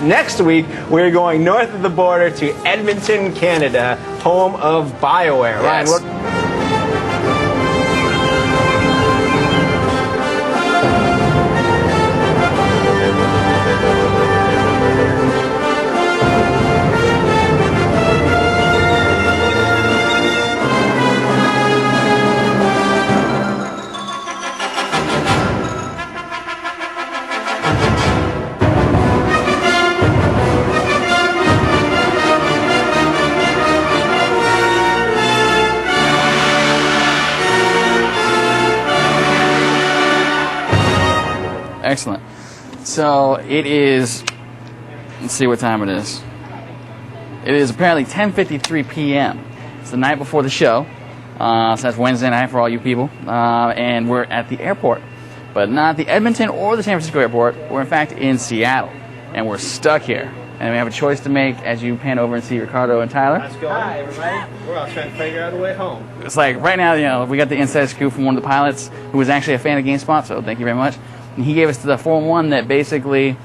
Next week, we're going north of the border to Edmonton, Canada, home of BioWare. Yes. Ryan, Excellent. So it is, let's see what time it is. It is apparently 10:53 p.m. It's the night before the show. So that's Wednesday night for all you people. And we're at the airport. But not the Edmonton or the San Francisco airport. We're in fact in Seattle. And we're stuck here. And we have a choice to make as you pan over and see Ricardo and Tyler. how's it going? Hi, everybody. We're all trying to figure out a way home. It's like right now, you know, we got the inside scoop from one of the pilots who was actually a fan of GameSpot, so thank you very much. And he gave us the 4-1 that basically,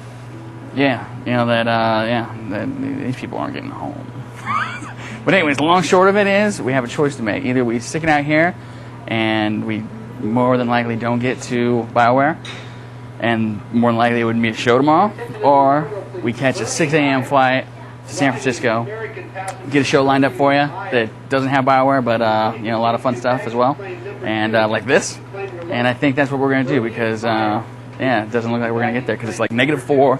that these people aren't getting home. But anyways, the long short of it is we have a choice to make. Either we stick it out here and we more than likely don't get to BioWare, and more than likely it wouldn't be a show tomorrow, or we catch a 6 a.m. flight to San Francisco, get a show lined up for you that doesn't have BioWare, but a lot of fun stuff as well, and like this. And I think that's what we're going to do because, it doesn't look like we're going to get there because it's like -4,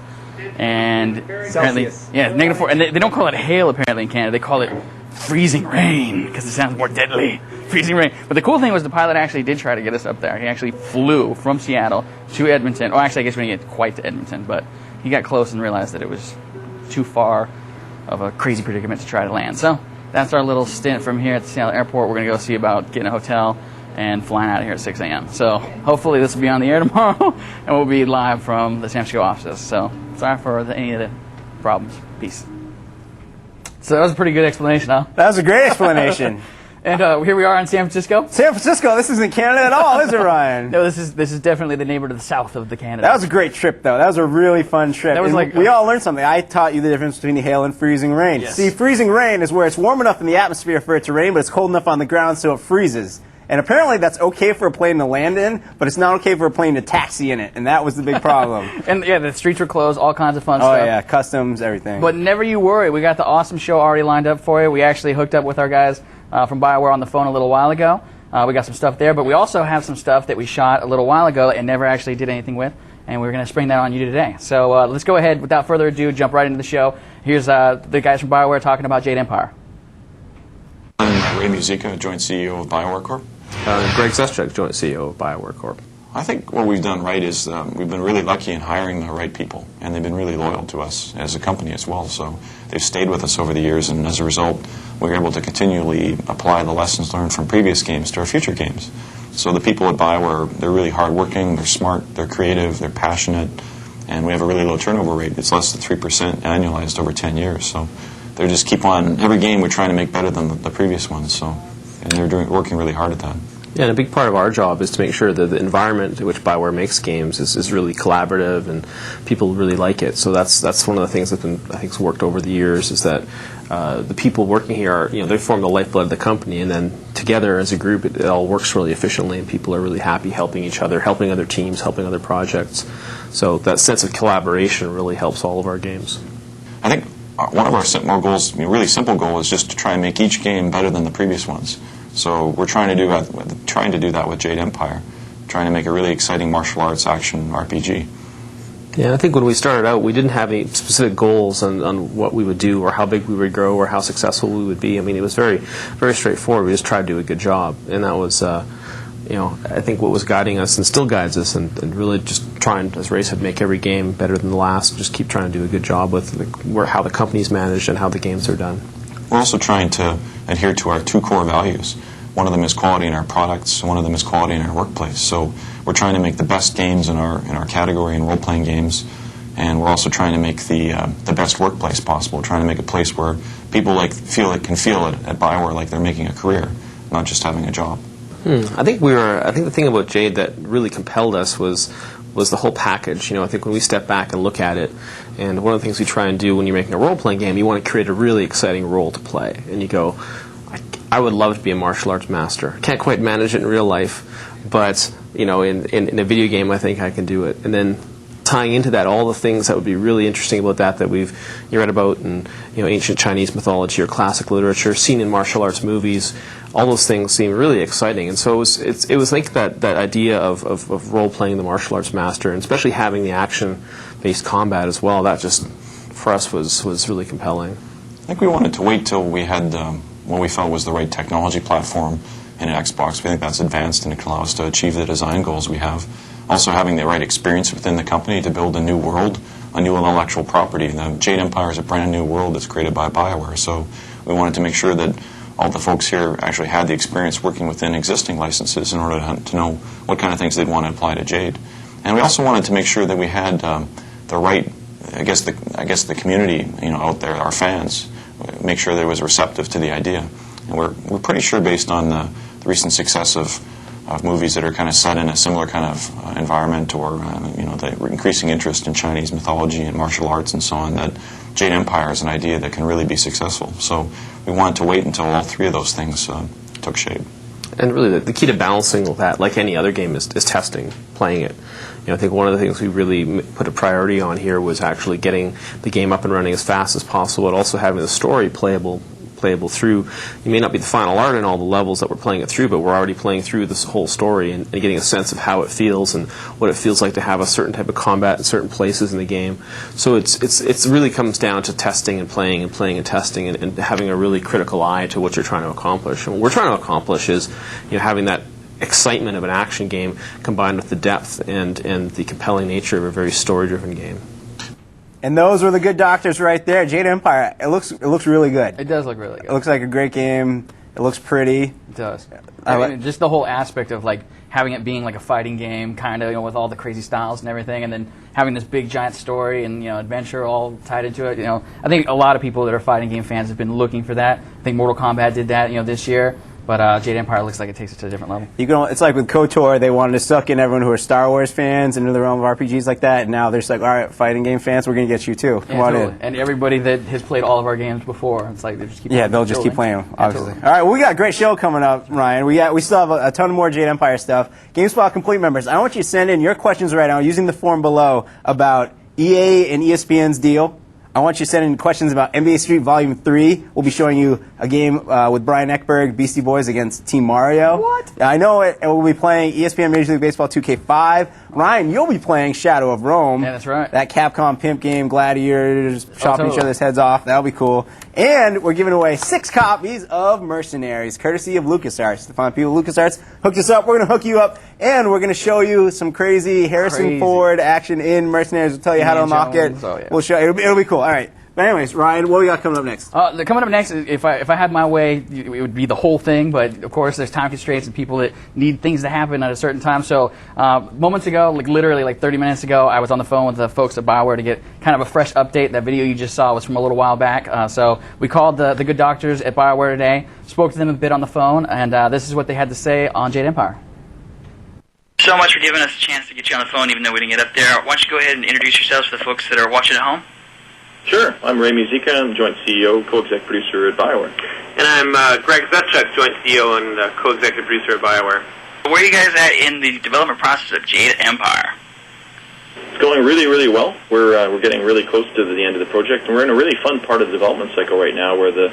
and apparently, -4, and they don't call it hail apparently in Canada. They call it freezing rain because it sounds more deadly. Freezing rain. But the cool thing was the pilot actually did try to get us up there. He actually flew from Seattle to Edmonton. Or actually, I guess we didn't get quite to Edmonton, but he got close and realized that it was too far of a crazy predicament to try to land. So that's our little stint from here at the Seattle airport. We're going to go see about getting a hotel and flying out of here at 6 a.m. So hopefully this will be on the air tomorrow, and we'll be live from the San Francisco offices. So sorry for any of the problems. Peace. So that was a pretty good explanation, huh? That was a great explanation. And here we are in San Francisco. San Francisco, this isn't Canada at all, is it, Ryan? No, this is definitely the neighbor to the south of the Canada. That was a great trip, though. That was a really fun trip. That was like we all learned something. I taught you the difference between hail and freezing rain. Yes. See, freezing rain is where it's warm enough in the atmosphere for it to rain, but it's cold enough on the ground so it freezes. And apparently that's okay for a plane to land in, but it's not okay for a plane to taxi in it, and that was the big problem. And yeah, the streets were closed, all kinds of fun stuff. stuff. Oh yeah, customs, everything. But never you worry, we got the awesome show already lined up for you. We actually hooked up with our guys from BioWare on the phone a little while ago. We got some stuff there, but we also have some stuff that we shot a little while ago and never actually did anything with, and we're going to spring that on you today. So let's go ahead, without further ado, jump right into the show. Here's the guys from BioWare talking about Jade Empire. I'm Ray Musica, Joint CEO of BioWare Corp. Greg Zeschuk, Joint CEO of BioWare Corp. I think what we've done right is we've been really lucky in hiring the right people, and they've been really loyal to us as a company as well. So they've stayed with us over the years, and as a result, we're able to continually apply the lessons learned from previous games to our future games. So the people at BioWare, they're really hardworking, they're smart, they're creative, they're passionate, and we have a really low turnover rate. It's less than 3% annualized over 10 years. So they just keep on, every game we're trying to make better than the previous ones. So, and they're working really hard at that. Yeah, and a big part of our job is to make sure that the environment in which BioWare makes games is really collaborative and people really like it. So that's one of the things that I think has worked over the years is that the people working here are, they form the lifeblood of the company, and then together as a group it all works really efficiently, and people are really happy helping each other, helping other teams, helping other projects. So that sense of collaboration really helps all of our games. I think one of our more goals, really simple goal, is just to try and make each game better than the previous ones. So we're trying to do that with Jade Empire, trying to make a really exciting martial arts action RPG. Yeah, I think when we started out, we didn't have any specific goals on what we would do or how big we would grow or how successful we would be. I mean, it was very, very straightforward. We just tried to do a good job, and that was, I think what was guiding us and still guides us, and really just trying, as Ray said, make every game better than the last. Just keep trying to do a good job with how the company's managed and how the games are done. We're also trying to adhere to our 2 core values. One of them is quality in our products, one of them is quality in our workplace. So we're trying to make the best games in our category in role-playing games, and we're also trying to make the best workplace possible, trying to make a place where people can feel it at BioWare like they're making a career, not just having a job. I think the thing about Jade that really compelled us was was the whole package. I think when we step back and look at it, and one of the things we try and do when you're making a role-playing game, you want to create a really exciting role to play. And you go, I would love to be a martial arts master. Can't quite manage it in real life, but in a video game, I think I can do it. And then tying into that all the things that would be really interesting about that we've read about in ancient Chinese mythology or classic literature, seen in martial arts movies. All those things seem really exciting, and so it was like that idea of role playing the martial arts master, and especially having the action based combat as well. That just for us was really compelling. I think we wanted to wait till we had what we felt was the right technology platform in an Xbox. We think that's advanced and it can allow us to achieve the design goals we have. Also having the right experience within the company to build a new world, a new intellectual property. The Jade Empire is a brand new world that's created by BioWare, so we wanted to make sure that all the folks here actually had the experience working within existing licenses in order to know what kind of things they'd want to apply to Jade. And we also wanted to make sure that we had the right, I guess the community out there, our fans, make sure that it was receptive to the idea. And we're pretty sure, based on the recent success of movies that are kind of set in a similar kind of environment, or the increasing interest in Chinese mythology and martial arts and so on, that Jade Empire is an idea that can really be successful. So we wanted to wait until all three of those things took shape. And really, the key to balancing that, like any other game, is testing, playing it. I think one of the things we really put a priority on here was actually getting the game up and running as fast as possible, and also having the story playable through. You may not be the final art in all the levels that we're playing it through, but we're already playing through this whole story and getting a sense of how it feels and what it feels like to have a certain type of combat in certain places in the game. So it's really comes down to testing and playing and testing and having a really critical eye to what you're trying to accomplish. And what we're trying to accomplish is having that excitement of an action game combined with the depth and the compelling nature of a very story-driven game. And those were the good doctors right there. Jade Empire. It looks really good. It does look really good. It looks like a great game. It looks pretty. It does. I mean, just the whole aspect of like having it being like a fighting game, kind of, with all the crazy styles and everything, and then having this big giant story and adventure all tied into it. I think a lot of people that are fighting game fans have been looking for that. I think Mortal Kombat did that, this year. But Jade Empire looks like it takes it to a different level. It's like with KOTOR, they wanted to suck in everyone who are Star Wars fans into the realm of RPGs like that, and now they're just like, all right, fighting game fans, we're going to get you too. Come on in. And everybody that has played all of our games before, it's like they just keep they'll just keep playing them, obviously. Totally. All right, well, we got a great show coming up, Ryan. We still have a ton more Jade Empire stuff. GameSpot Complete members, I want you to send in your questions right now using the form below about EA and ESPN's deal. I want you to send in questions about NBA Street Volume 3. We'll be showing you a game with Brian Eckberg, Beastie Boys against Team Mario. What? I know it. And we'll be playing ESPN Major League Baseball 2K5. Ryan, you'll be playing Shadow of Rome. Yeah, that's right. That Capcom pimp game, gladiators, chopping totally. each other's heads off. That'll be cool. And we're giving away 6 copies of Mercenaries, courtesy of LucasArts. The fine people at LucasArts hooked us up. We're going to hook you up, and we're going to show you some crazy Harrison Ford action in Mercenaries. We'll tell you how to unlock it. Oh, yeah. We'll show you. It'll be cool. All right. But anyways, Ryan, what do we got coming up next? Coming up next, if I had my way, it would be the whole thing. But of course, there's time constraints and people that need things to happen at a certain time. So moments ago, literally 30 minutes ago, I was on the phone with the folks at BioWare to get kind of a fresh update. That video you just saw was from a little while back. So we called the good doctors at BioWare today, spoke to them a bit on the phone, and this is what they had to say on Jade Empire. So much for giving us a chance to get you on the phone, even though we didn't get up there. Why don't you go ahead and introduce yourselves to the folks that are watching at home? Sure. I'm Ray Muzica. I'm joint CEO, co-exec producer at BioWare. And I'm Greg Zetchuk, joint CEO and co-executive producer at BioWare. Where are you guys at in the development process of Jade Empire? It's going really, really well. We're getting really close to the end of the project, and we're in a really fun part of the development cycle right now, where the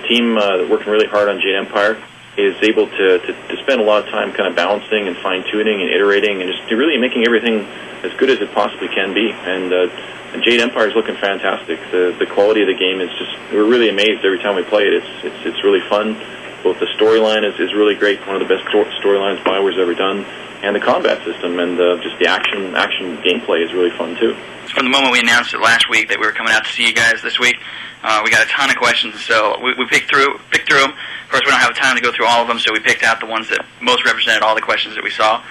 team that's working really hard on Jade Empire is able to spend a lot of time kind of balancing and fine-tuning and iterating and just really making everything as good as it possibly can be. And Jade Empire is looking fantastic. The quality of the game is we're really amazed every time we play it. It's really fun. Both the storyline is really great, one of the best storylines BioWare's ever done, and the combat system and just the action gameplay is really fun too. From the moment we announced it last week that we were coming out to see you guys this week, we got a ton of questions, so we picked through them. Of course, we don't have time to go through all of them, so we picked out the ones that most represented all the questions that we saw.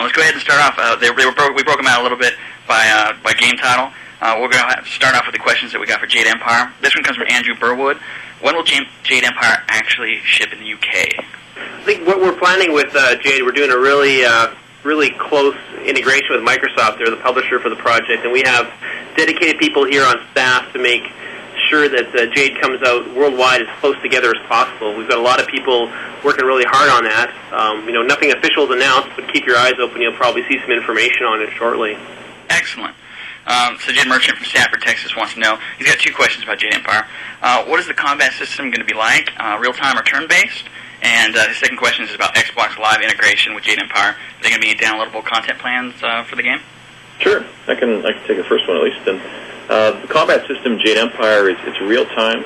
Let's go ahead and start off. We broke them out a little bit by game title. We're going to start off with the questions that we got for Jade Empire. This one comes from Andrew Burwood. When will Jade Empire actually ship in the UK? I think what we're planning with Jade, we're doing a really really close integration with Microsoft. They're the publisher for the project, and we have dedicated people here on staff to make sure that Jade comes out worldwide as close together as possible. We've got a lot of people working really hard on that. Nothing official is announced, but keep your eyes open. You'll probably see some information on it shortly. Excellent. So Jim Merchant from Stafford, Texas wants to know, he's got 2 questions about Jade Empire. What is the combat system going to be like, real-time or turn-based? And his second question is about Xbox Live integration with Jade Empire. Are they going to be downloadable content plans for the game? Sure, I can take the first one at least. And the combat system, Jade Empire, it's real-time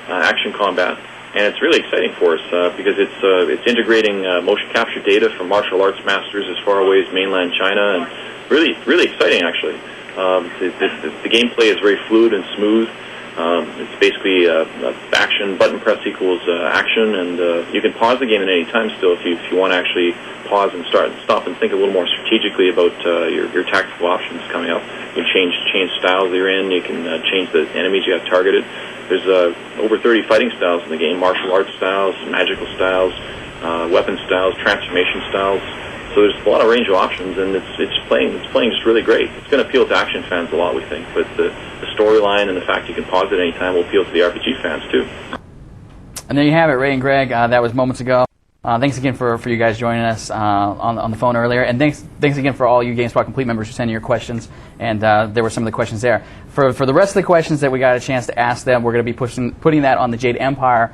action combat, and it's really exciting for us because it's integrating motion capture data from martial arts masters as far away as mainland China, and really exciting actually. The gameplay is very fluid and smooth. It's basically action, button press equals action, and you can pause the game at any time still if you want to actually pause and stop and think a little more strategically about your tactical options coming up. You can change styles that you're in. You can change the enemies you have targeted. There's over 30 fighting styles in the game: martial arts styles, magical styles, weapon styles, transformation styles. So there's a lot of range of options, and it's playing just really great. It's going to appeal to action fans a lot, we think, but the storyline and the fact you can pause it any time will appeal to the RPG fans too. And there you have it, Ray and Greg. That was moments ago. Thanks again for you guys joining us on the phone earlier, and thanks again for all you GameSpot Complete members who sent in your questions. And there were some of the questions there. For the rest of the questions that we got a chance to ask them, we're going to be putting that on the Jade Empire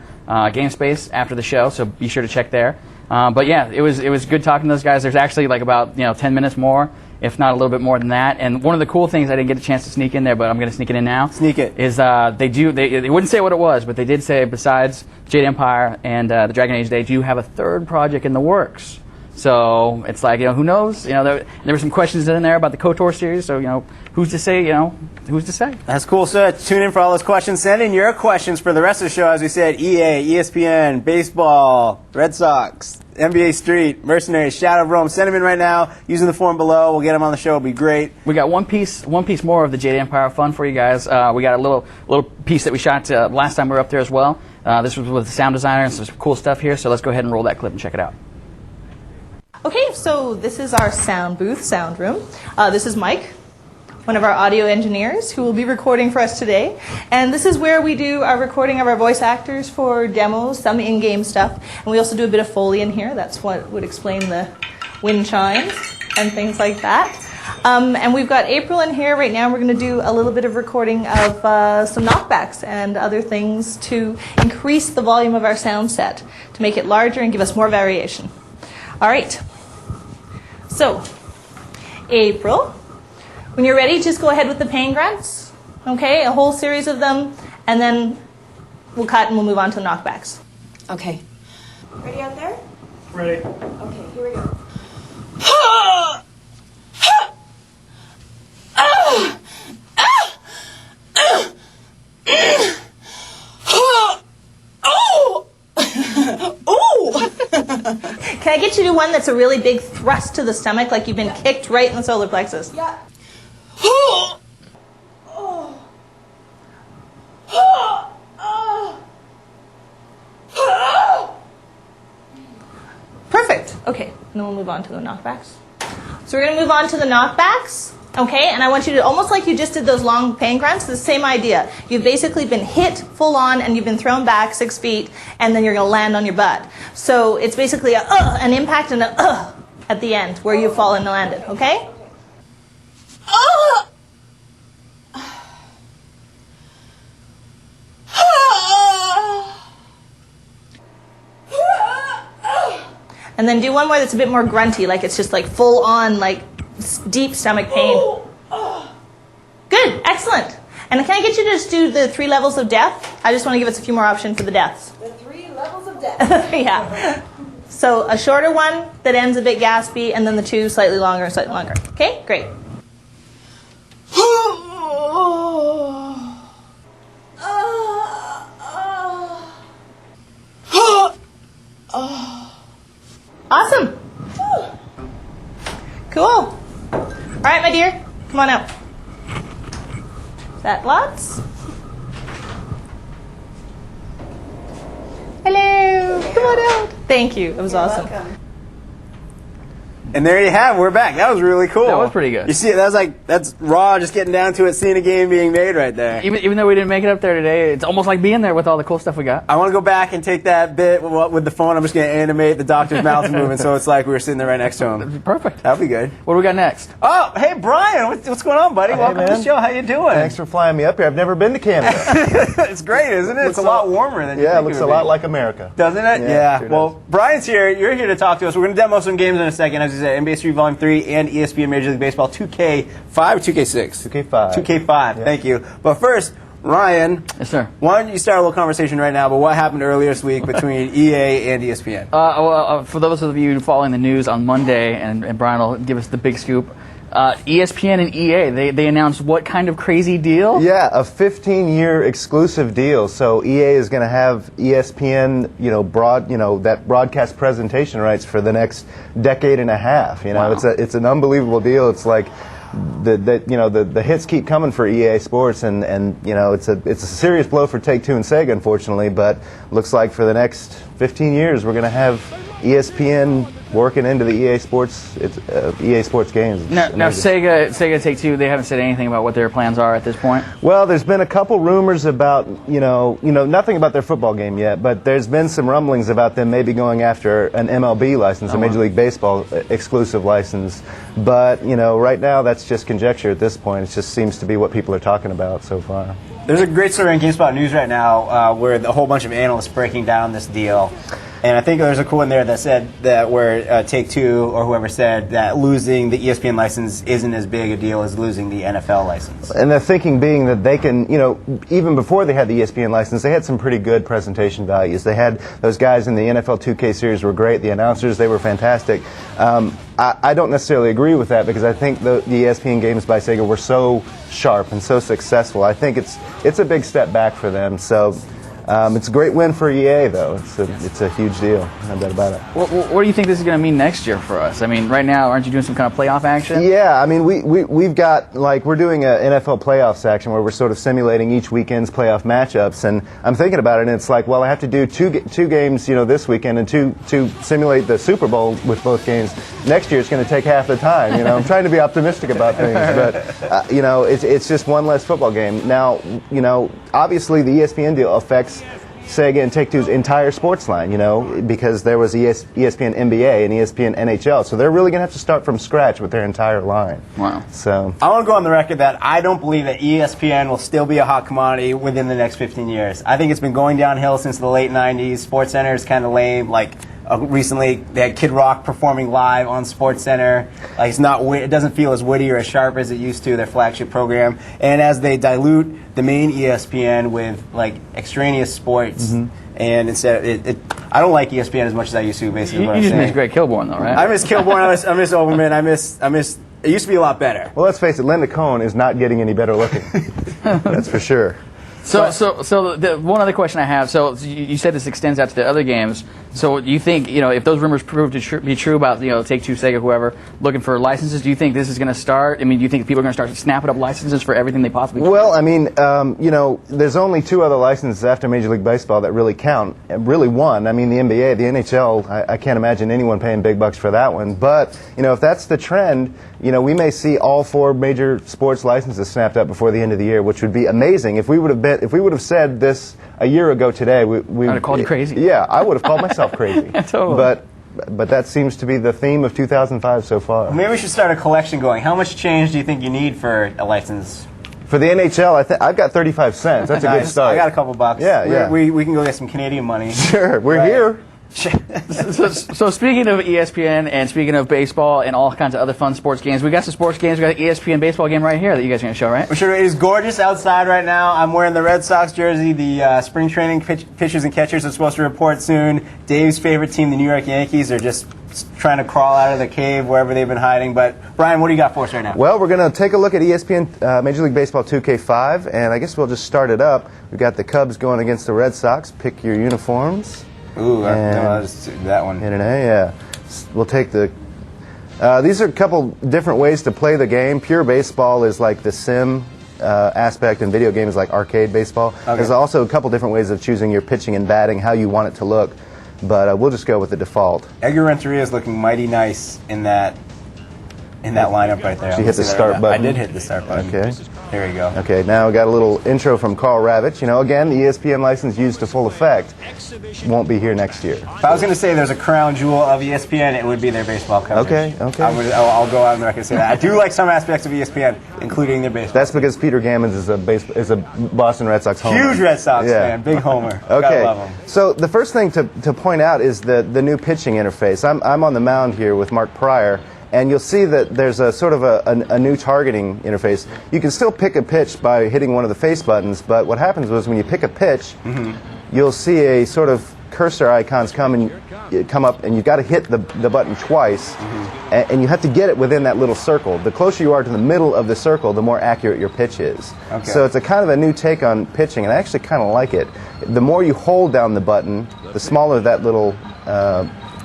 game space after the show. So be sure to check there. But yeah, it was good talking to those guys. There's actually like about 10 minutes more, if not a little bit more than that. And one of the cool things I didn't get a chance to sneak in there, but I'm going to sneak it in now. Sneak it. Is they wouldn't say what it was, but they did say besides Jade Empire and the Dragon Age, they do have a third project in the works. So it's like, who knows? There were some questions in there about the KOTOR series. So who's to say? Who's to say? That's cool. So tune in for all those questions. Send in your questions for the rest of the show. As we said, EA, ESPN, baseball, Red Sox, NBA Street, Mercenaries, Shadow of Rome. Send them in right now using the form below. We'll get them on the show. It'll be great. We got one piece more of the Jade Empire fun for you guys. We got a little piece that we shot last time we were up there as well. This was with the sound designer and some cool stuff here. So let's go ahead and roll that clip and check it out. Okay, so this is our sound booth, sound room. This is Mike, one of our audio engineers, who will be recording for us today. And this is where we do our recording of our voice actors for demos, some in-game stuff. And we also do a bit of Foley in here. That's what would explain the wind chimes and things like that. And we've got April in here. Right now we're going to do a little bit of recording of some knockbacks and other things to increase the volume of our sound set, to make it larger and give us more variation. All right, so April, when you're ready, just go ahead with the pain grunts, okay, a whole series of them, and then we'll cut and we'll move on to the knockbacks. Okay. Ready out there? Ready. Okay, here we go. Can I get you to one that's a really big thrust to the stomach, like you've been kicked right in the solar plexus? Yeah. Perfect. Okay, and then we'll move on to the knockbacks. So we're going to move on to the knockbacks, okay? And I want you to, almost like you just did those long pain grunts, the same idea. You've basically been hit full on and you've been thrown back 6 feet, and then you're going to land on your butt. So it's basically an impact and a at the end where you fall and landed, okay? And then do one more that's a bit more grunty, like it's just like full on, like deep stomach pain. Good, excellent. And can I get you to just do the 3 levels of death? I just want to give us a few more options for the deaths. The 3 levels of death. Yeah. So a shorter one that ends a bit gaspy, and then the 2 slightly longer and slightly longer. Okay, great. Awesome. Cool. All right, my dear, come on out. Is that lots? Hello. Come on out. Thank you. It was awesome. Welcome. And there you have it. We're back. That was really cool. That was pretty good. You see, that's raw, just getting down to it, seeing a game being made right there. Even though we didn't make it up there today, it's almost like being there with all the cool stuff we got. I want to go back and take that bit with the phone. I'm just going to animate the doctor's mouth moving so it's like we were sitting there right next to him. Perfect. That'll be good. What do we got next? Oh, hey, Brian. What's going on, buddy? Welcome to the show. How you doing? Thanks for flying me up here. I've never been to Canada. It's great, isn't it? It's a lot warmer than you think Yeah, it looks a lot like America. Doesn't it? Yeah, sure Well, does. Brian's here. You're here to talk to us. We're going to demo some games in a second. As you said, NBA Street Volume 3 and ESPN Major League Baseball 2K5 or 2K6? 2K5. 2K5. Yeah. Thank you. But first, Ryan. Yes, sir. Why don't you start a little conversation right now about what happened earlier this week between EA and ESPN? For those of you following the news on Monday, and Brian will give us the big scoop, ESPN and EA, they announced what kind of crazy deal? Yeah, a 15-year exclusive deal. So EA is going to have ESPN, that broadcast presentation rights for the next decade and a half. Wow. It's an unbelievable deal. It's like the hits keep coming for EA Sports, and it's a serious blow for Take-Two and Sega, unfortunately. But looks like for the next 15 years, we're going to have ESPN working into the EA Sports games. Now Sega Take-Two, they haven't said anything about what their plans are at this point? Well, there's been a couple rumors about, nothing about their football game yet, but there's been some rumblings about them maybe going after an MLB license, a Major League Baseball exclusive license. But, right now that's just conjecture at this point. It just seems to be what people are talking about so far. There's a great story in GameSpot News right now where a whole bunch of analysts breaking down this deal. And I think there's a quote in there that said that where Take-Two or whoever said that losing the ESPN license isn't as big a deal as losing the NFL license. And the thinking being that they can, even before they had the ESPN license, they had some pretty good presentation values. They had those guys in the NFL 2K series were great. The announcers, they were fantastic. I don't necessarily agree with that because I think the ESPN games by Sega were so sharp and so successful. I think it's a big step back for them. So it's a great win for EA, though. It's a huge deal. No doubt about it. What do you think this is going to mean next year for us? I mean, right now, aren't you doing some kind of playoff action? Yeah, I mean, we've got, we're doing an NFL playoffs action where we're sort of simulating each weekend's playoff matchups, and I'm thinking about it, and it's like, well, I have to do two games, this weekend, and to simulate the Super Bowl with both games. Next year, it's going to take half the time. I'm trying to be optimistic about things, but it's just one less football game. Now, obviously, the ESPN deal affects Sega and Take-Two's entire sports line, because there was ESPN NBA and ESPN NHL. So they're really going to have to start from scratch with their entire line. Wow. So I want to go on the record that I don't believe that ESPN will still be a hot commodity within the next 15 years. I think it's been going downhill since the late 90s. SportsCenter is kind of lame. Recently, they had Kid Rock performing live on SportsCenter. It doesn't feel as witty or as sharp as it used to, their flagship program. And as they dilute the main ESPN with extraneous sports, and instead, I don't like ESPN as much as I used to. Basically, You just miss Greg Kilborn, though, right? I miss Kilborn. I miss Overman. I miss. It used to be a lot better. well, let's face it, Linda Cohn is not getting any better looking. That's for sure. So the one other question I have. So you said this extends out to the other games. So do you think, if those rumors prove to be true about, Take-Two, Sega, whoever, looking for licenses, do you think this is going to start? I mean, do you think people are going to start snapping up licenses for everything they possibly can? Well, I mean, there's only two other licenses after Major League Baseball that really count. Really one. I mean, the NBA, the NHL, I can't imagine anyone paying big bucks for that one. But, if that's the trend, we may see all four major sports licenses snapped up before the end of the year, which would be amazing. If we would have said this a year ago today, we I'd have called you crazy. Yeah, I would have called myself crazy. Yeah, totally. But that seems to be the theme of 2005 so far. Maybe we should start a collection going. How much change do you think you need for a license? For the NHL, I've got 35 cents. That's a good start. I got a couple bucks. Yeah. We can go get some Canadian money. Sure, we're here. So speaking of ESPN and speaking of baseball and all kinds of other fun sports games, we got some sports games. We got an ESPN baseball game right here that you guys are going to show, right? Sure, it is gorgeous outside right now. I'm wearing the Red Sox jersey. The spring training pitchers and catchers are supposed to report soon. Dave's favorite team, the New York Yankees, are just trying to crawl out of the cave wherever they've been hiding. But Brian, what do you got for us right now? Well, we're going to take a look at ESPN Major League Baseball 2K5, and I guess we'll just start it up. We've got the Cubs going against the Red Sox. Pick your uniforms. Ooh, no, that one. In an A, yeah. We'll take the... these are a couple different ways to play the game. Pure baseball is like the sim aspect, and video game is like arcade baseball. Okay. There's also a couple different ways of choosing your pitching and batting, how you want it to look. but we'll just go with the default. Edgar Renteria is looking mighty nice in that lineup right there. Did you hit the start button? I did hit the start button. Okay. There you go. Okay, now we got a little intro from Carl Ravitch. You know, again, the ESPN license used to full effect. Won't be here next year. If I was going to say there's a crown jewel of ESPN, it would be their baseball coverage. Okay. I'll go out on the record and say that. I do like some aspects of ESPN, including their baseball. That's because Peter Gammons is a Boston Red Sox homer. Huge Red Sox fan, big homer. Okay. Gotta love him. So the first thing to point out is the new pitching interface. I'm on the mound here with Mark Pryor. And you'll see that there's a sort of a new targeting interface. You can still pick a pitch by hitting one of the face buttons, but what happens was when you pick a pitch, you'll see a sort of cursor icons come up, and you've got to hit the button twice, and you have to get it within that little circle. The closer you are to the middle of the circle, the more accurate your pitch is. Okay. So it's a kind of a new take on pitching, and I actually kind of like it. The more you hold down the button, the smaller that little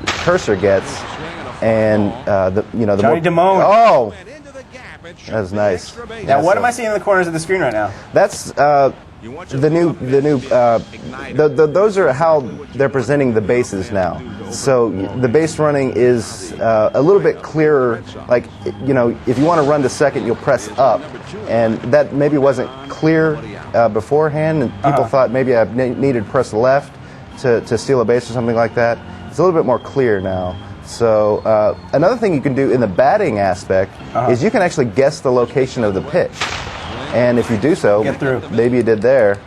cursor gets. And the Johnny more, Damone. Oh, that was nice. Now, what am I seeing in the corners of the screen right now? That's the new. Those are how they're presenting the bases now. So the base running is a little bit clearer. Like, if you want to run to second, you'll press up, and that maybe wasn't clear beforehand. And people thought maybe I needed to press left to steal a base or something like that. It's a little bit more clear now. So another thing you can do in the batting aspect is you can actually guess the location of the pitch. And if you do so, Get through. maybe you did there,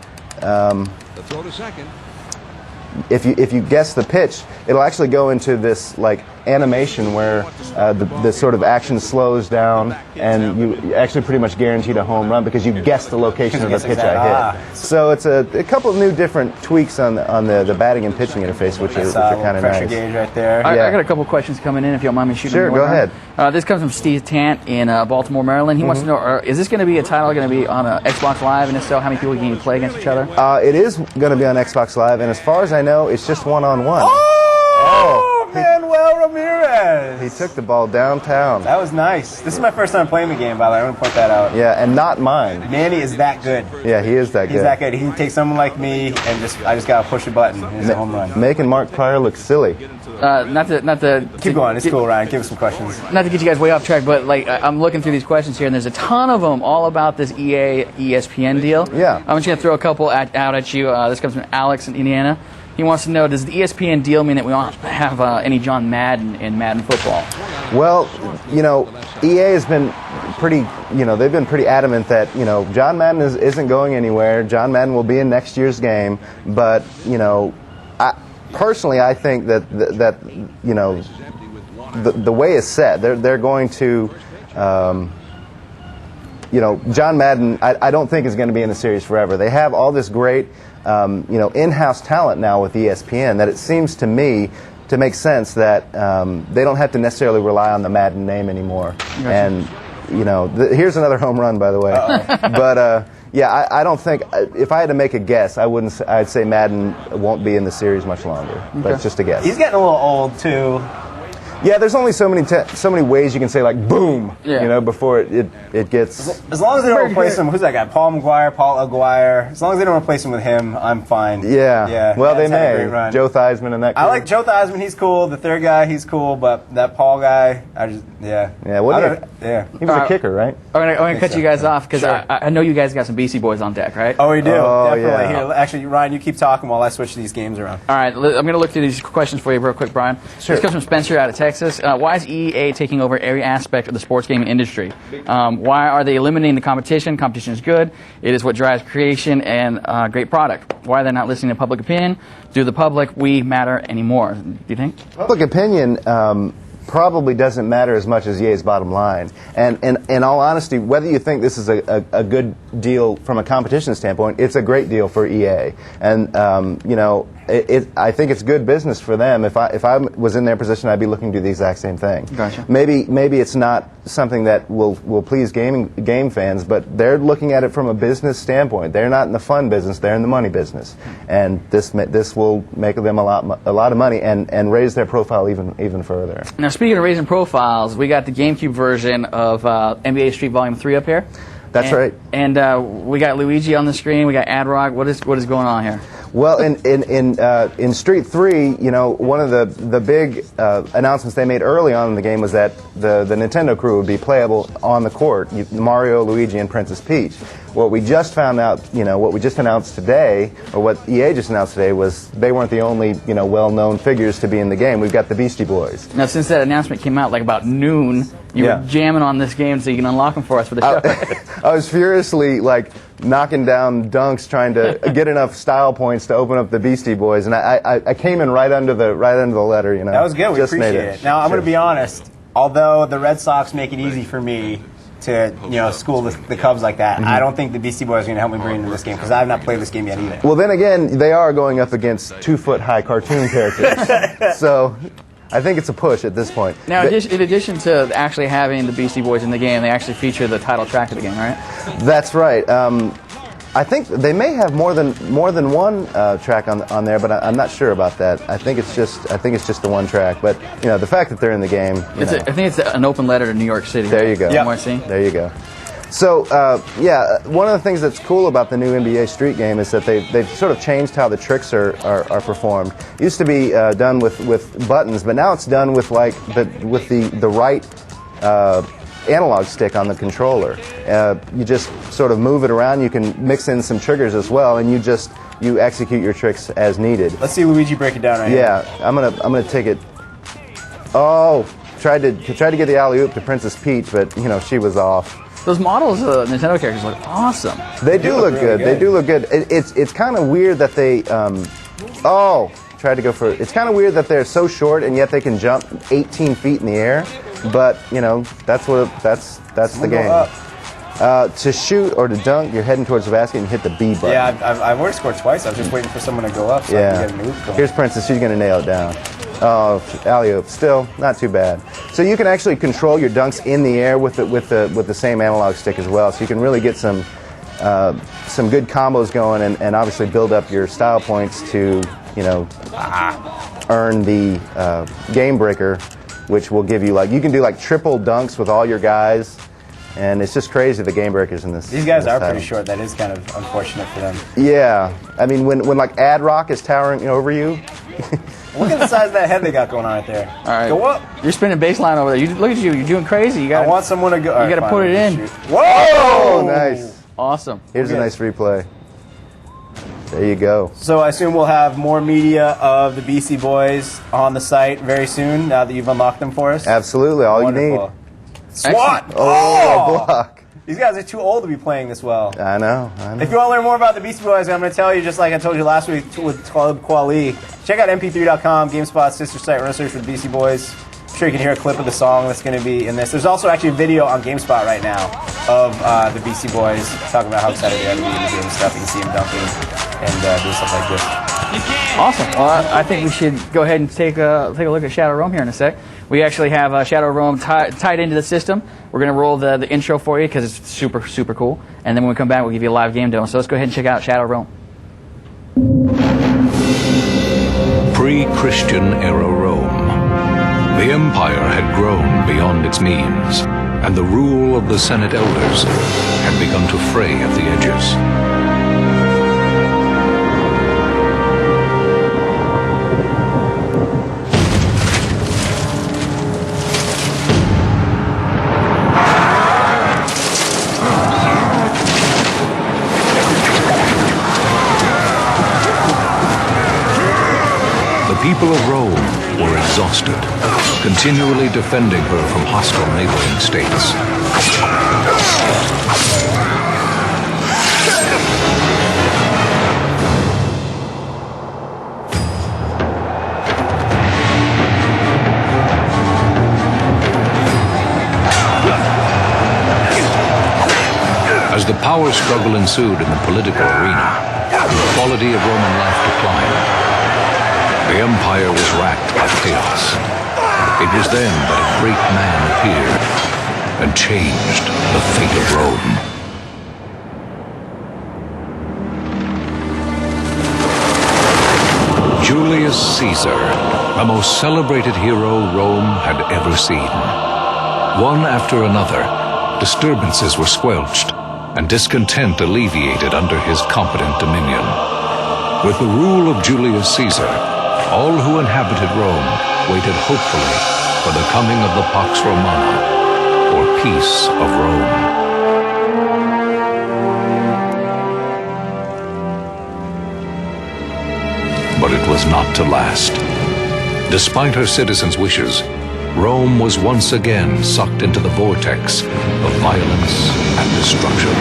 if you guess the pitch, it'll actually go into this like animation where the sort of action slows down, and you actually pretty much guaranteed a home run because you guessed the location of the pitch I hit. So it's a couple of new different tweaks on the batting and pitching interface, which are kind of nice. Pressure gauge right there. I got a couple questions coming in, if you don't mind me shooting. Sure, them go over. ahead. This comes from Steve Tant in Baltimore, Maryland. He wants to know, is this going to be a title going to be on Xbox Live, and if so, how many people can you play against each other? It is going to be on Xbox Live, and as far as I know, it's just one-on-one. Oh, Manuel Ramirez. He took the ball downtown. That was nice. This is my first time playing the game, by the way. I want to point that out. Yeah, and not mine. Manny is that good. Yeah, he is that good. He's that good. He can take someone like me, and I just got to push a button. It's a home run. Making Mark Pryor look silly. Not to Keep going. It's cool, Ryan. Give us some questions. Not to get you guys way off track, but I'm looking through these questions here, and there's a ton of them all about this EA ESPN deal. Yeah. I'm just going to throw a couple out at you. This comes from Alex in Indiana. He wants to know, does the ESPN deal mean that we won't have any John Madden in Madden football? Well, EA has been pretty, they've been pretty adamant that, John Madden isn't going anywhere. John Madden will be in next year's game, but, personally, I think that the way is set. They're going to, John Madden, I don't think is going to be in the series forever. They have all this great, in-house talent now with ESPN that it seems to me to make sense that they don't have to necessarily rely on the Madden name anymore. Gotcha. And here's another home run, by the way. But yeah, I don't think if I had to make a guess, I'd say Madden won't be in the series much longer. But it's just a guess. He's getting a little old too. Yeah, there's only so many ways you can say like boom, before it gets. As long as they don't replace him, who's that guy? Paul Aguirre. As long as they don't replace him with him, I'm fine. Yeah. Well, they had a great may. run. Joe Theismann and that. I like Joe Theismann. He's cool. The third guy, he's cool. But that Paul guy, Yeah. Well, he was a kicker, right? I'm gonna cut you guys off because I know you guys got some BC boys on deck, right? Oh, we do. Oh, Definitely. yeah. Here, actually, Ryan, you keep talking while I switch these games around. All right, I'm going to look through these questions for you real quick, Brian. Sure. This comes from Spencer out of Texas. Why is EA taking over every aspect of the sports gaming industry? Why are they eliminating the competition? Competition is good. It is what drives creation and great product. Why are they not listening to public opinion? Do the public we matter anymore? Do you think? Public opinion probably doesn't matter as much as EA's bottom line. And in all honesty, whether you think this is a good deal from a competition standpoint, it's a great deal for EA. And I think it's good business for them. If I was in their position, I'd be looking to do the exact same thing. Gotcha. Maybe it's not something that will please game fans, but they're looking at it from a business standpoint. They're not in the fun business; they're in the money business, and this will make them a lot of money and raise their profile even further. Now, speaking of raising profiles, we got the GameCube version of NBA Street Volume 3 up here. That's right. And we got Luigi on the screen. We got Adrock. What is going on here? Well, in Street 3, you know, one of the big announcements they made early on in the game was that the Nintendo crew would be playable on the court, Mario, Luigi, and Princess Peach. What we just found out, you know, what we just announced today, or what EA just announced today, was they weren't the only, you know, well-known figures to be in the game. We've got the Beastie Boys. Now, since that announcement came out like about noon, you were jamming on this game so you can unlock them for us for the show. I was furiously like knocking down dunks trying to get enough style points to open up the Beastie Boys, and I came in right under the letter. You know, that was good. We just appreciate made it. Now I'm going to be honest. Although the Red Sox make it easy for me to, you know, school the Cubs like that, I don't think the Beastie Boys are going to help me bring into this game because I have not played this game yet either. Well, then again, they are going up against 2-foot-high cartoon characters, so I think it's a push at this point. Now, in addition to actually having the Beastie Boys in the game, they actually feature the title track of the game, right? That's right. I think they may have more than one track on there, but I'm not sure about that. I think it's just the one track. But you know, the fact that they're in the game, I think it's an open letter to New York City. There you go. There you go. So one of the things that's cool about the new NBA Street game is that they've sort of changed how the tricks are performed. It used to be done with buttons, but now it's done with the right analog stick on the controller. You just sort of move it around. You can mix in some triggers as well, and you execute your tricks as needed. Let's see Luigi break it down right here. Yeah, I'm gonna take it. Oh, tried to get the alley-oop to Princess Peach, but you know, she was off. Those models of Nintendo characters look awesome. They do look good. They do look good. It's kind of weird that they tried to go for it. It's kind of weird that they're so short and yet they can jump 18 feet in the air. But you know, that's the game. To shoot or to dunk, you're heading towards the basket and hit the B button. Yeah, I've already scored twice. I was just waiting for someone to go up so I can get an oop going. Here's Princess. She's going to nail it down. Oh, alley-oop. Still not too bad. So you can actually control your dunks in the air with the same analog stick as well. So you can really get some good combos going and obviously build up your style points to, you know, earn the game breaker, which will give you you can do triple dunks with all your guys, and it's just crazy the game breakers in this. These guys are title. pretty short. That is kind of unfortunate for them. Yeah, I mean when Ad Rock is towering over you. Look at the size of that head they got going on right there. All right, go up. You're spinning baseline over there. Look at you. You're doing crazy. I want someone to go. You got to put it in. Whoa! Oh, nice. Awesome. Here's a nice replay. There you go. So I assume we'll have more media of the Beastie Boys on the site very soon now that you've unlocked them for us? Absolutely. All Wonderful. you need. SWAT! Oh, block. These guys are too old to be playing this well. I know. If you want to learn more about the Beastie Boys, I'm going to tell you, just like I told you last week with Club Kuali, check out mp3.com, GameSpot's sister site. Run a search for the Beastie Boys. I'm sure you can hear a clip of the song that's going to be in this. There's also actually a video on GameSpot right now of the Beastie Boys talking about how excited they are to be in the game and stuff. You can see them dunking and doing stuff like this. Awesome. Well, I think we should go ahead and take a look at Shadow Realm here in a sec. We actually have Shadow Realm tied into the system. We're going to roll the intro for you because it's super, super cool. And then when we come back, we'll give you a live game demo. So let's go ahead and check out Shadow Realm. Pre-Christian era Rome. The empire had grown beyond its means, and the rule of the Senate elders had begun to fray at the edges. The people of Rome were exhausted, continually defending her from hostile neighboring states. As the power struggle ensued in the political arena, the quality of Roman life declined. The empire was racked by chaos. It was then that a great man appeared and changed the fate of Rome. Julius Caesar, the most celebrated hero Rome had ever seen. One after another, disturbances were squelched and discontent alleviated under his competent dominion. With the rule of Julius Caesar, all who inhabited Rome waited hopefully for the coming of the Pax Romana, or peace of Rome. But it was not to last. Despite her citizens' wishes, Rome was once again sucked into the vortex of violence and destruction.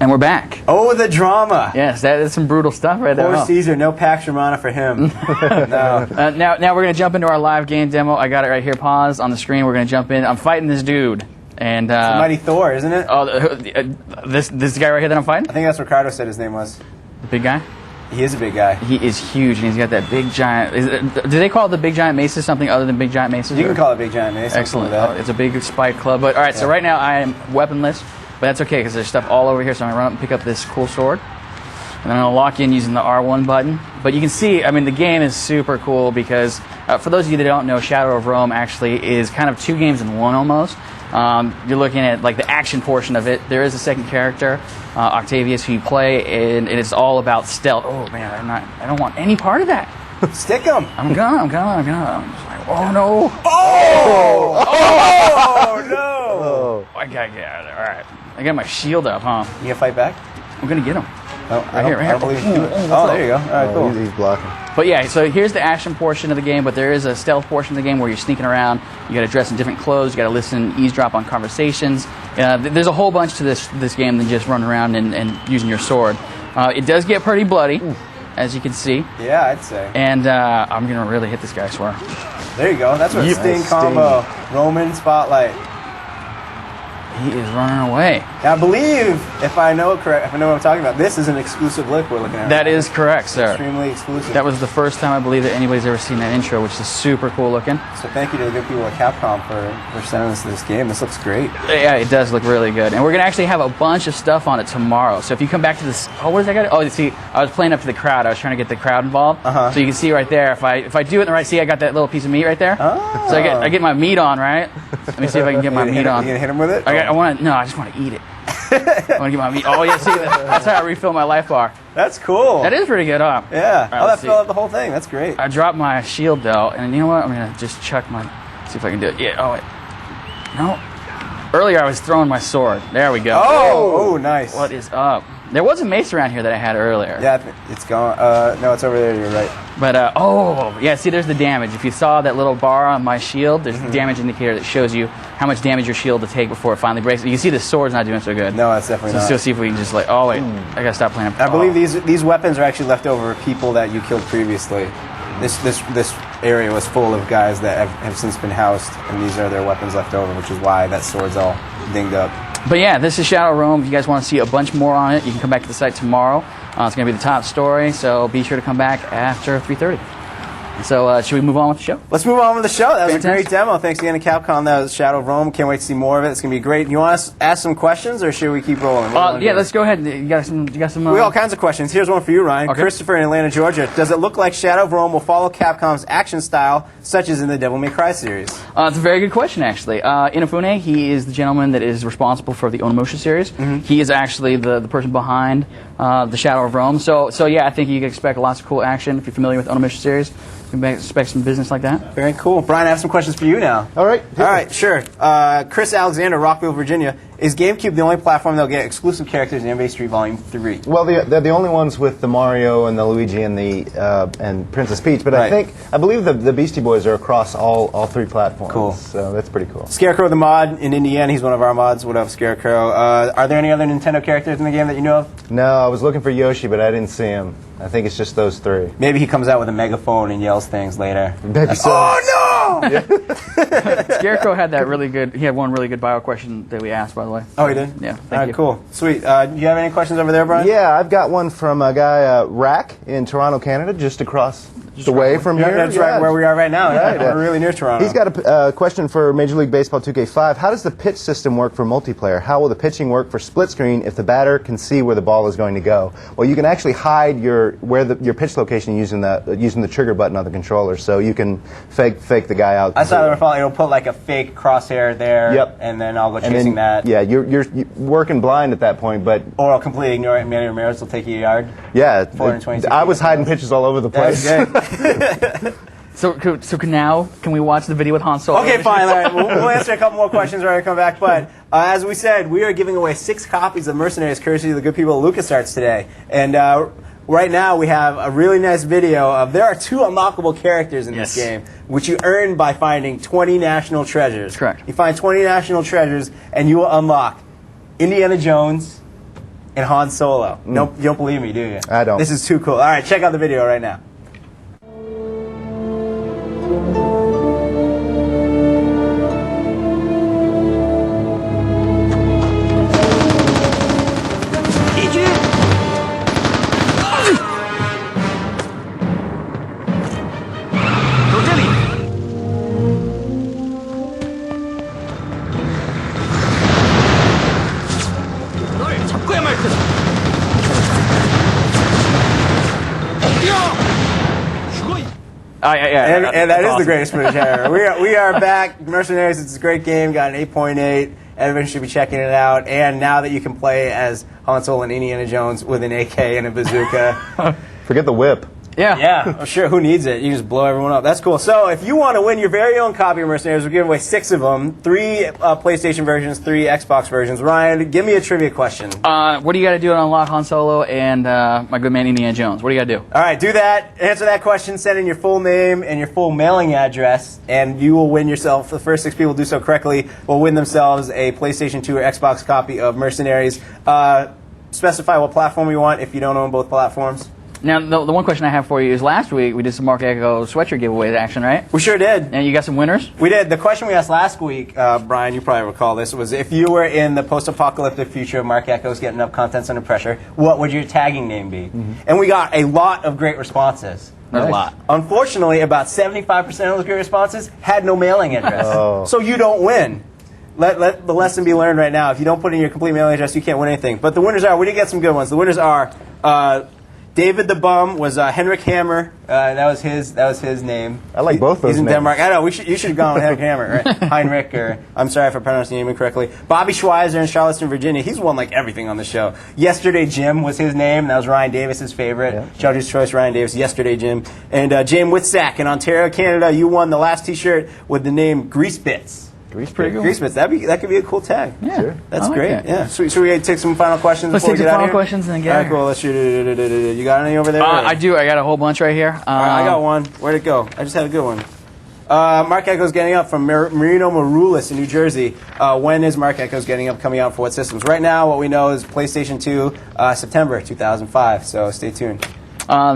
And we're back. Oh, the drama. Yes, that is some brutal stuff right there. Poor huh? Caesar, no Pax Romana for him. No. Now we're going to jump into our live game demo. I got it right here. Pause on the screen. We're going to jump in. I'm fighting this dude. And It's a Mighty Thor, isn't it? oh, this guy right here that I'm fighting? I think that's what Ricardo said his name was. The big guy? He is a big guy. He is huge, and he's got that big giant... do they call the big giant maces something other than big giant maces? You can call it Big Giant Mace. Excellent. That. It's a big spike club. But all right, so right now I am weaponless, but that's okay because there's stuff all over here. So I'm going to run up and pick up this cool sword. And then I'm going to lock in using the R1 button. But you can see, I mean, the game is super cool because for those of you that don't know, Shadow of Rome actually is kind of 2 games in one almost. You're looking at like the action portion of it. There is a second character, Octavius, who you play, and it's all about stealth. Oh man, I don't want any part of that. Stick him. I'm gonna. I'm just like, oh no. Oh no. I gotta get out of there. All right, I got my shield up, huh? You gonna fight back? I'm gonna get him. Oh, Right here. I don't believe you. Oh, there you go. All right, cool. He's blocking. But yeah, so here's the action portion of the game, but there is a stealth portion of the game where you're sneaking around. You got to dress in different clothes. You got to listen, eavesdrop on conversations. There's a whole bunch to this game than just running around and using your sword. It does get pretty bloody, as you can see. Yeah, I'd say. And I'm gonna really hit this guy, I swear. There you go. That's what Sting combo. Roman Spotlight. He is running away. Now, I believe, if I know what I'm talking about, this is an exclusive look we're looking at. That is correct, sir. Extremely exclusive. That was the first time I believe that anybody's ever seen that intro, which is super cool looking. So thank you to the good people at Capcom for sending us this game. This looks great. Yeah, it does look really good. And we're going to actually have a bunch of stuff on it tomorrow. So if you come back to this... Oh, what is that guy? Oh, you see, I was playing up to the crowd. I was trying to get the crowd involved. Uh-huh. So you can see right there, if I do it in the right... See, I got that little piece of meat right there. Oh. So I get my meat on, right? Let me see if I can get my meat on. You gonna hit him with it? I want to... No, I just want to eat it. I want to get my meat. Oh, yeah, see, that's how I refill my life bar. That's cool. That is pretty good, huh? Yeah. Right, Oh, that let's filled see. out the whole thing. That's great. I dropped my shield, though, and you know what? I'm going to just chuck my... See if I can do it. Yeah, oh, wait. No. Earlier, I was throwing my sword. There we go. Oh, nice. What is up? There was a mace around here that I had earlier. Yeah, it's gone. No, it's over there. You're right. But, oh, yeah, see, there's the damage. If you saw that little bar on my shield, there's the damage indicator that shows you how much damage your shield will take before it finally breaks. You can see the sword's not doing so good. No, that's definitely So not. let's see if we can just, like, oh, wait, I gotta stop playing. I believe these weapons are actually left over people that you killed previously. This area was full of guys that have since been housed, and these are their weapons left over, which is why that sword's all dinged up. But yeah, this is Shadow of Rome. If you guys want to see a bunch more on it, you can come back to the site tomorrow. It's going to be the top story, so be sure to come back after 3:30. So should we move on with the show? Let's move on with the show. That was Fantastic. a great demo. Thanks again to Capcom. That was Shadow of Rome. Can't wait to see more of it. It's going to be great. You want to ask some questions, or should we keep rolling? Yeah, let's go ahead. You got some. We got all kinds of questions. Here's one for you, Ryan. Okay. Christopher in Atlanta, Georgia. Does it look like Shadow of Rome will follow Capcom's action style, such as in the Devil May Cry series? It's a very good question, actually. Inafune, he is the gentleman that is responsible for the Onimusha series. He is actually the person behind the Shadow of Rome. So yeah, I think you can expect lots of cool action if you're familiar with Onimusha series. You can expect some business like that. Very cool. Brian, I have some questions for you now. All right. All right, sure. Chris Alexander, Rockville, Virginia. is GameCube the only platform that'll get exclusive characters in NBA Street Volume 3? Well, they're the only ones with the Mario and the Luigi and the and Princess Peach, but Right. I believe the Beastie Boys are across all 3 platforms. Cool. So that's pretty cool. Scarecrow the mod in Indiana, he's one of our mods. What up, Scarecrow? Are there any other Nintendo characters in the game that you know of? No, I was looking for Yoshi, but I didn't see him. I think it's just those 3. Maybe he comes out with a megaphone and yells things later. Maybe so. Oh no! Scarecrow had that really good. He had one really good bio question that we asked, by the way. Oh, he did? Yeah. All Thank right, you. cool. Sweet. Do you have any questions over there, Brian? Yeah, I've got one from a guy, Rack, in Toronto, Canada, just across the way from here. That's right where we are right now. Right, We're really near Toronto. He's got a question for Major League Baseball 2K5. How does the pitch system work for multiplayer? How will the pitching work for split screen if the batter can see where the ball is going to go? Well, you can actually hide your pitch location using the trigger button on the controller, so you can fake the guy out. I saw it'll put like a fake crosshair there, Yep. and then I'll go And chasing then, that. Yeah, you're working blind at that point, but Or I'll completely ignore it, and Manny Ramirez will take you a yard. yeah, 426 I was hiding pitches all over the place. That's good. So now, can we watch the video with Han Solo? Okay, fine. All right. We'll answer a couple more questions when I come back. But as we said, we are giving away 6 copies of Mercenaries, courtesy of the good people at LucasArts today. And right now we have a really nice video of there are 2 unlockable characters in this game, which you earn by finding 20 national treasures. Correct. You find 20 national treasures, and you will unlock Indiana Jones and Han Solo. Nope, you don't believe me, do you? I don't. This is too cool. All right, check out the video right now. And that is the greatest footage ever. We are back. Mercenaries, it's a great game. Got an 8.8. Everyone should be checking it out. And now that you can play as Han Solo and Indiana Jones with an AK and a bazooka. Forget the whip. Yeah, sure. Who needs it? You just blow everyone up. That's cool. So if you want to win your very own copy of Mercenaries, we're giving away 6 of them. 3 PlayStation versions, 3 Xbox versions. Ryan, give me a trivia question. What do you got to do to unlock Han Solo and my good man Indiana Jones? What do you got to do? All right, do that. Answer that question. Send in your full name and your full mailing address, and you will win yourself. The first 6 people who do so correctly will win themselves a PlayStation 2 or Xbox copy of Mercenaries. Specify what platform you want if you don't own both platforms. Now, the one question I have for you is last week we did some Mark Echo sweatshirt giveaway action, right? We sure did. And you got some winners? We did. The question we asked last week, Brian, you probably recall this, was if you were in the post-apocalyptic future of Mark Echo's Getting Up Contents Under Pressure, what would your tagging name be? And we got a lot of great responses. There's a lot. Unfortunately, about 75% of those great responses had no mailing address. So you don't win. Let the lesson be learned right now. If you don't put in your complete mailing address, you can't win anything. But the winners are, we did get some good ones. The winners are David the Bum was Henrik Hammer. That was his name. I like both those He's in names. Denmark. I know. You should have gone with Henrik Hammer, right? Heinrich, or I'm sorry if I pronounced the name incorrectly. Bobby Schweizer in Charlottesville, Virginia. He's won like everything on the show. Yesterday Jim was his name. That was Ryan Davis's favorite. Yeah. Judge's choice, Ryan Davis. Yesterday Jim. And James Whitsack in Ontario, Canada. You won the last T-shirt with the name Grease Bits. Pretty cool. Grease Bits. That could be a cool tag. Yeah. Sure. That's I like great. that. Yeah. Should we take some final questions? Let's before take we some get out final here? questions and then get All out right, of here. cool. Let's shoot it. You got any over there? I do. I got a whole bunch right here. All right, I got one. Where'd it go? I just had a good one. Mark Echo's Getting Up from Marino Maroulis in New Jersey. When is Mark Echo's Getting Up coming out for what systems? Right now, what we know is PlayStation 2, September 2005. So stay tuned.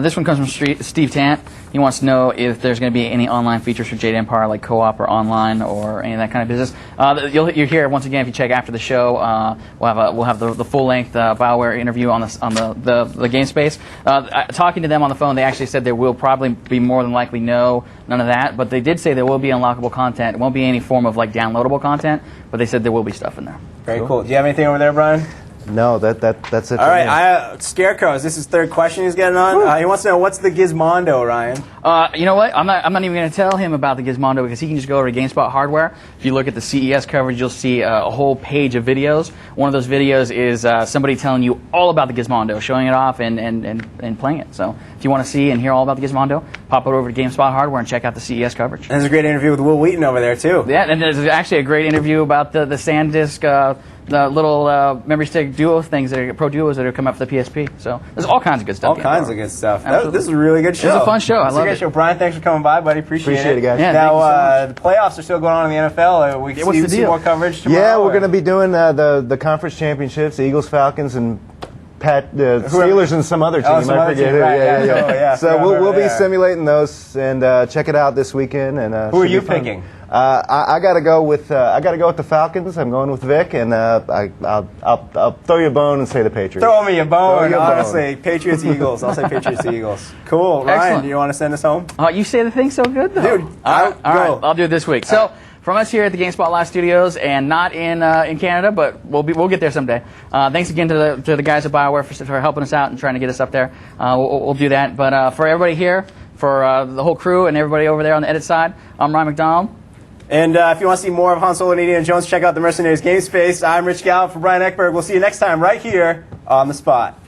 This one comes from Steve Tant. He wants to know if there's going to be any online features for Jade Empire, like co-op or online or any of that kind of business. You'll hear once again if you check after the show. We'll have the full length BioWare interview on the game space. Talking to them on the phone, they actually said there will probably be more than likely none of that, but they did say there will be unlockable content. It won't be any form of like downloadable content, but they said there will be stuff in there. Very cool. Do you have anything over there, Brian? No, that's it. All right, Scarecrow. Is this his 3rd question he's getting on? He wants to know what's the Gizmondo, Ryan. You know what? I'm not even going to tell him about the Gizmondo because he can just go over to GameSpot Hardware. If you look at the CES coverage, you'll see a whole page of videos. One of those videos is somebody telling you all about the Gizmondo, showing it off and playing it. So if you want to see and hear all about the Gizmondo, pop it over to GameSpot Hardware and check out the CES coverage. And there's a great interview with Will Wheaton over there, too. Yeah, and there's actually a great interview about the SanDisk the little memory stick duo things that are pro duos that are coming up for the PSP. So there's all kinds of good stuff. All kinds of good stuff. Absolutely. This is a really good show. It was a fun show. I It's a loved good it. show. Brian, thanks for coming by, buddy. Appreciate it, guys. Yeah, now, thank you the playoffs are still going on in the NFL. We Yeah, what's the see deal? more coverage tomorrow. Yeah, we're or- going to be doing the conference championships, Eagles, Falcons, and Steelers and some other team. some I other forget team, who. right, Yeah, yeah. Oh, yeah, So forgot we'll about be that. simulating those and check it out this weekend. And Who are should you be fun. picking? I got to go with the Falcons. I'm going with Vic, and I'll throw you a bone and say the Patriots. Throw me a bone, Throw you a bone. honestly. Patriots, Eagles. I'll say Patriots, Eagles. Cool. Ryan, Excellent. do you want to send us home? You say the thing so good, though. Dude, all right, go. I'll do it this week. So, from us here at the GameSpot Live Studios, and not in Canada, but we'll get there someday. Thanks again to the guys at BioWare for helping us out and trying to get us up there. We'll do that. But for everybody here, for the whole crew and everybody over there on the edit side, I'm Ryan McDonald. And if you want to see more of Han Solo and Indiana Jones, check out the Mercenaries Game Space. I'm Rich Gallup for Brian Eckberg. We'll see you next time right here on The Spot.